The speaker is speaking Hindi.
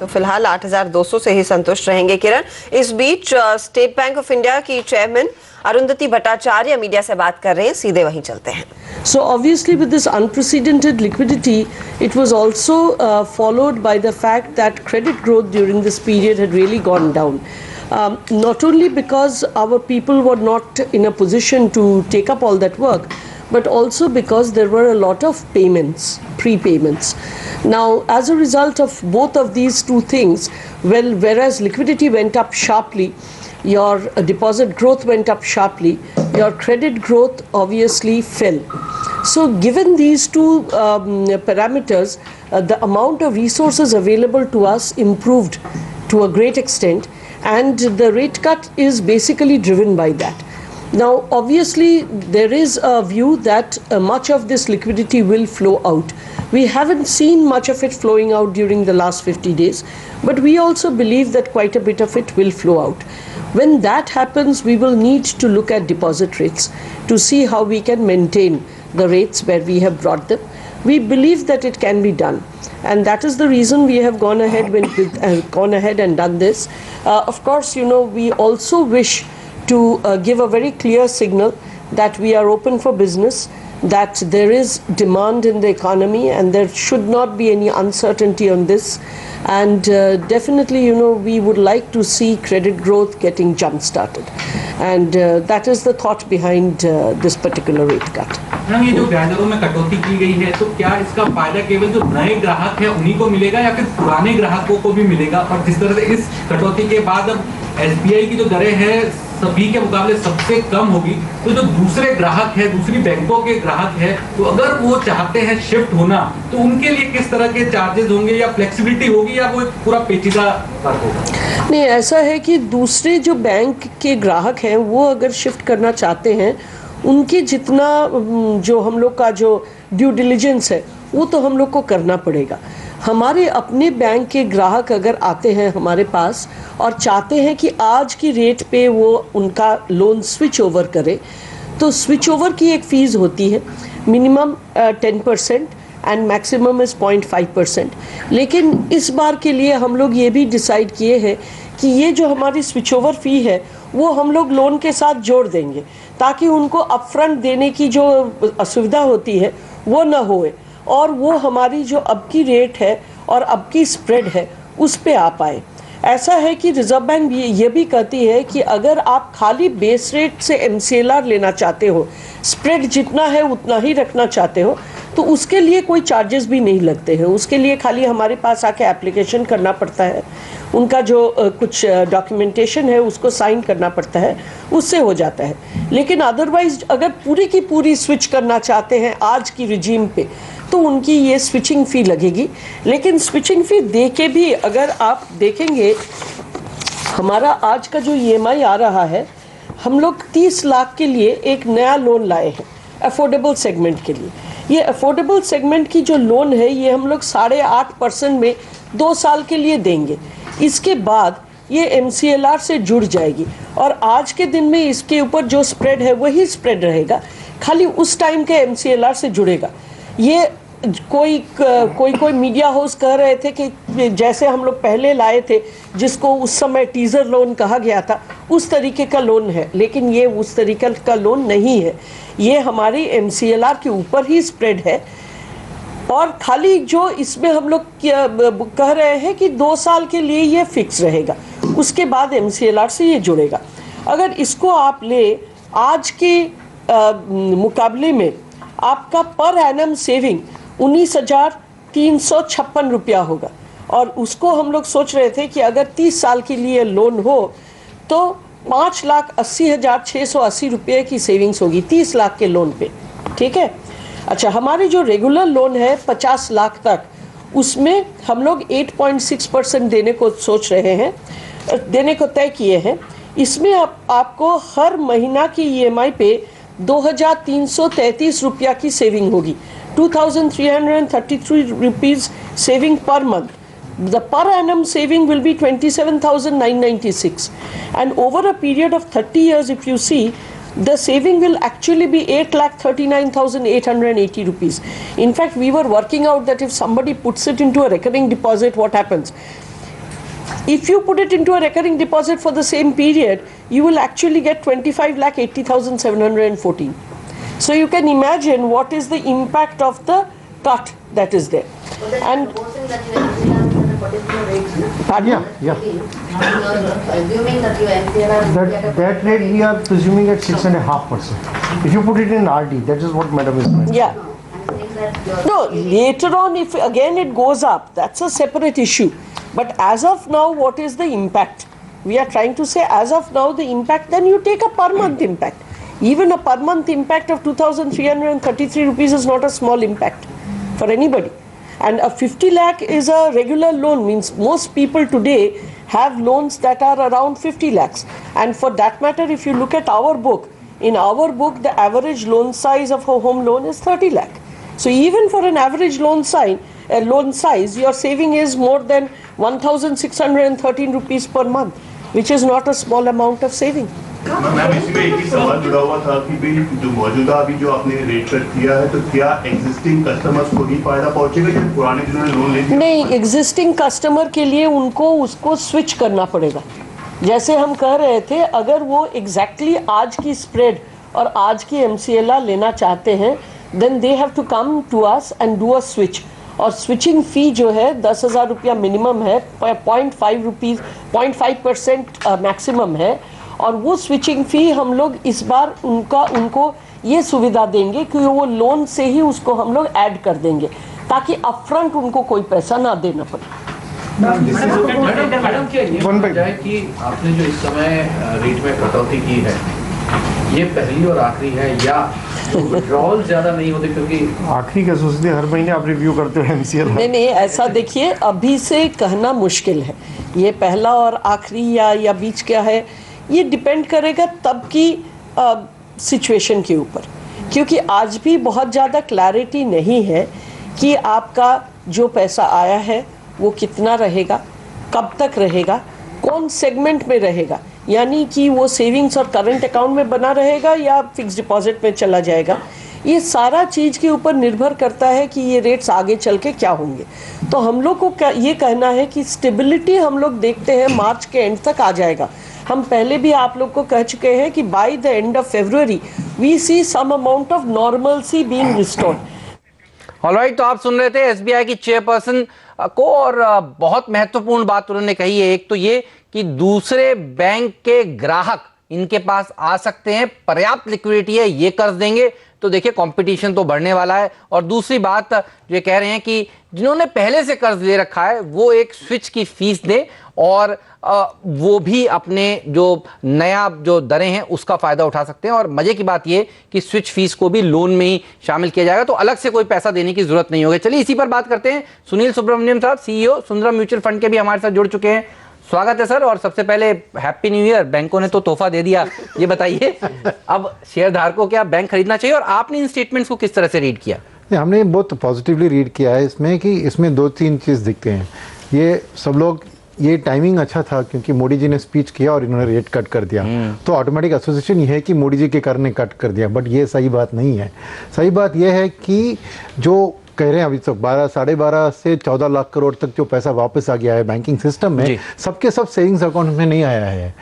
तो फिलहाल 8,200 से ही संतुष्ट रहेंगे किरण। इस बीच स्टेट बैंक ऑफ इंडिया की चेयरमैन अरुंधति भट्टाचार्य मीडिया से बात कर रहे हैं, सीधे वहीं चलते हैं। So obviously with this unprecedented liquidity, it was also followed by the fact that credit growth during this period had really gone down. Not only because our people were not in a position to take up all that work, but also because there were a lot of payments, prepayments. Now, as a result of both of these two things, well, whereas liquidity went up sharply, your deposit growth went up sharply, your credit growth obviously fell. So given these two parameters, the amount of resources available to us improved to a great extent, and the rate cut is basically driven by that. Now obviously there is a view that much of this liquidity will flow out. We haven't seen much of it flowing out during the last 50 days, but we also believe that quite a bit of it will flow out. When that happens, we will need to look at deposit rates to see how we can maintain the rates where we have brought them. We believe that it can be done, and that is the reason we have gone ahead and done this. Of course, you know, we also wish to give a very clear signal that we are open for business, that there is demand in the economy and there should not be any uncertainty on this. And definitely, you know, we would like to see credit growth getting jump started, and that is the thought behind this particular rate cut. Ma'am, ये जो ब्याज दरों में कटौती की गई है, तो क्या इसका फायदा केवल जो नए ग्राहक है उन्हीं को मिलेगा या फिर पुराने ग्राहकों को भी मिलेगा? और जिस तरह से इस कटौती के बाद अब SBI की जो दरें हैं सभी के मुकाबले सबसे कम होगी, तो जो दूसरे ग्राहक है, दूसरी बैंकों के ग्राहक है, तो अगर वो चाहते हैं शिफ्ट होना, तो उनके लिए किस तरह के चार्जेस होंगे, या फ्लेक्सिबिलिटी होगी, या वो पूरा पेचीदा वर्क होगा? नहीं, ऐसा है कि दूसरे जो बैंक के ग्राहक हैं वो अगर शिफ्ट करना चाहते हैं, उनके जितना जो हम लोग का जो ड्यू डिलिजेंस है वो तो हम लोग को करना पड़ेगा। हमारे अपने बैंक के ग्राहक अगर आते हैं हमारे पास और चाहते हैं कि आज की रेट पे वो उनका लोन स्विच ओवर करे, तो स्विच ओवर की एक फ़ीस होती है, मिनिमम 10% एंड मैक्सिमम इज़ 0.5%। लेकिन इस बार के लिए हम लोग ये भी डिसाइड किए हैं कि ये जो हमारी स्विच ओवर फ़ी है वो हम लोग लोन के साथ जोड़ देंगे, ताकि उनको अपफ्रंट देने की जो असुविधा होती है वो ना होए, और वो हमारी जो अब की रेट है और अब की स्प्रेड है उस पे आ पाए। ऐसा है कि रिजर्व बैंक ये भी कहती है कि अगर आप खाली बेस रेट से MCLR लेना चाहते हो, स्प्रेड जितना है उतना ही रखना चाहते हो, तो उसके लिए कोई चार्जेस भी नहीं लगते हैं। उसके लिए खाली हमारे पास आके एप्लीकेशन करना पड़ता है, उनका जो कुछ डॉक्यूमेंटेशन है उसको साइन करना पड़ता है, उससे हो जाता है। लेकिन अदरवाइज अगर पूरी की पूरी स्विच करना चाहते हैं आज की रिजीम पे, तो उनकी ये स्विचिंग फ़ी लगेगी। लेकिन स्विचिंग फ़ी दे के भी अगर आप देखेंगे, हमारा आज का जो EMI आ रहा है, हम लोग 30 लाख के लिए एक नया लोन लाए हैं अफोर्डेबल सेगमेंट के लिए। ये अफोर्डेबल सेगमेंट की जो लोन है ये हम लोग 8.5% में 2 साल के लिए देंगे। इसके बाद ये MCLR से जुड़ जाएगी, और आज के दिन में इसके ऊपर जो स्प्रेड है वही स्प्रेड रहेगा, खाली उस टाइम के MCLR से जुड़ेगा। ये कोई मीडिया हाउस कह रहे थे कि जैसे हम लोग पहले लाए थे जिसको उस समय टीजर लोन कहा गया था, उस तरीके का लोन है, लेकिन ये उस तरीके का लोन नहीं है। ये हमारी MCLR के ऊपर ही स्प्रेड है, और खाली जो इसमें हम लोग कह रहे हैं कि 2 साल के लिए ये फिक्स रहेगा, उसके बाद MCLR से ये जुड़ेगा। अगर इसको आप ले, आज के मुकाबले में आपका पर एनम सेविंग 19,356 रुपया होगा, और उसको हम लोग सोच रहे थे कि अगर 30 साल के लिए लोन हो तो 5,80,680 रुपये की सेविंग्स होगी 30 लाख के लोन पे। ठीक है, अच्छा, हमारी जो रेगुलर लोन है 50 लाख तक, उसमें हम लोग 8.6% देने को सोच रहे हैं, देने को तय किए हैं। इसमें आपको हर महीना की EMI पे 2,333 रुपया की सेविंग होगी, 2,333 rupees saving per month. The per annum saving will be 27,996, and over a period of 30 years, if you see, the saving will actually be 8,39,880 rupees. In fact, we were working out that if somebody puts it into a recurring deposit, what happens? If you put it into a recurring deposit for the same period, you will actually get 25,80,714. So you can imagine what is the impact of the cut that is there. And Yeah. Assuming that you MCLR That rate we are presuming at 6.5%. If you put it in RD, that is what Madam is mentioning. yeah. No, later on, if again it goes up, that's a separate issue. But as of now, what is the impact? We are trying to say, as of now, the impact, then you take a per month impact. Even a per month impact of 2,333 rupees is not a small impact for anybody. And a 50 lakh is a regular loan, means most people today have loans that are around 50 lakhs. And for that matter, if you look at our book, in our book, the average loan size of a home loan is 30 lakh. So even for an average loan size, your saving is more than 1,613 rupees per month, which is not a small amount of saving. Ma'am इसी में एक ही सवाल जुड़ा हुआ था कि भाई जो मौजूदा अभी जो आपने रेट कट किया है तो क्या एग्जिस्टिंग कस्टमर्स को ही फायदा पहुंचेगा या पुराने जिन्होंने लोन ले लिया? नहीं, एग्जिस्टिंग कस्टमर के लिए उनको उसको स्विच करना पड़ेगा। जैसे हम कह रहे थे, अगर वो एग्जैक्टली आज की स्प्रेड और आज की MCLR लेना चाहते हैं, then they have to come to us and do a switch. और स्विचिंग फ़ी जो है 10,000 रुपया मिनिमम है, 0.5% मैक्सिमम है। और वो स्विचिंग फ़ी हम लोग इस बार उनको ये सुविधा देंगे कि वो लोन से ही उसको हम लोग ऐड कर देंगे, ताकि अपफ्रंट उनको कोई पैसा ना देना पड़े। मैडम क्या ये माना जाए कि आपने जो इस समय रेट में कटौती की है, ये पहली और आखिरी है, या विड्रॉल ज्यादा नहीं होते? क्योंकि आखिरी क्या सोचते हैं, हर महीने आप रिव्यू करते हो MCLR? नहीं, ऐसा देखिए, अभी से कहना मुश्किल है ये पहला और आखिरी या बीच क्या है। ये डिपेंड करेगा तब की सिचुएशन के ऊपर, क्योंकि आज भी बहुत ज़्यादा क्लैरिटी नहीं है कि आपका जो पैसा आया है वो कितना रहेगा, कब तक रहेगा, कौन सेगमेंट में रहेगा, यानी कि वो सेविंग्स और करंट अकाउंट में बना रहेगा या फिक्स डिपॉजिट में चला जाएगा। ये सारा चीज़ के ऊपर निर्भर करता है कि ये रेट्स आगे चल के क्या होंगे। तो हम लोग को ये कहना है कि स्टेबिलिटी हम लोग देखते हैं मार्च के एंड तक आ जाएगा। हम पहले भी आप लोग को कह चुके हैं कि by the end of February we see some amount of normalcy being restored. Alright, तो आप सुन रहे थे SBI की चेयरपर्सन को, और बहुत महत्वपूर्ण बात उन्होंने कही है। एक तो ये कि दूसरे बैंक के ग्राहक इनके पास आ सकते हैं, पर्याप्त लिक्विडिटी है, ये कर्ज देंगे तो देखिए कंपटीशन तो बढ़ने वाला है। और दूसरी बात जो कह रहे हैं कि जिन्होंने पहले से कर्ज ले रखा है वो एक स्विच की फीस दें, और वो भी अपने जो नया जो दरें हैं उसका फायदा उठा सकते हैं। और मजे की बात ये कि स्विच फीस को भी लोन में ही शामिल किया जाएगा, तो अलग से कोई पैसा देने की जरूरत नहीं होगी। चलिए इसी पर बात करते हैं। सुनील सुब्रमण्यम साहब, CEO सुंदरम म्यूचुअल फंड के भी हमारे साथ जुड़ चुके हैं। स्वागत है सर। और सबसे पहले हैप्पी न्यू ईयर। बैंकों ने तो तोहफा दे दिया, ये बताइए अब शेयर धारकों क्या बैंक खरीदना चाहिए, और आपने इन स्टेटमेंट्स को किस तरह से रीड किया? हमने बहुत पॉजिटिवली रीड किया है इसमें, कि इसमें 2-3 चीज़ दिखते हैं। ये सब लोग, ये टाइमिंग अच्छा था क्योंकि मोदी जी ने स्पीच किया और इन्होंने रेट कट कर दिया, तो ऑटोमेटिक एसोसिएशन ये है कि मोदी जी के कारण कट कर दिया, बट ये सही बात नहीं है। सही बात ये है कि जो कह रहे हैं अभी तक 12-12.5 से 14 लाख करोड़ तक जो पैसा वापस आ गया है बैंकिंग सिस्टम में, सबके सब सेविंग्स अकाउंट में नहीं आया है।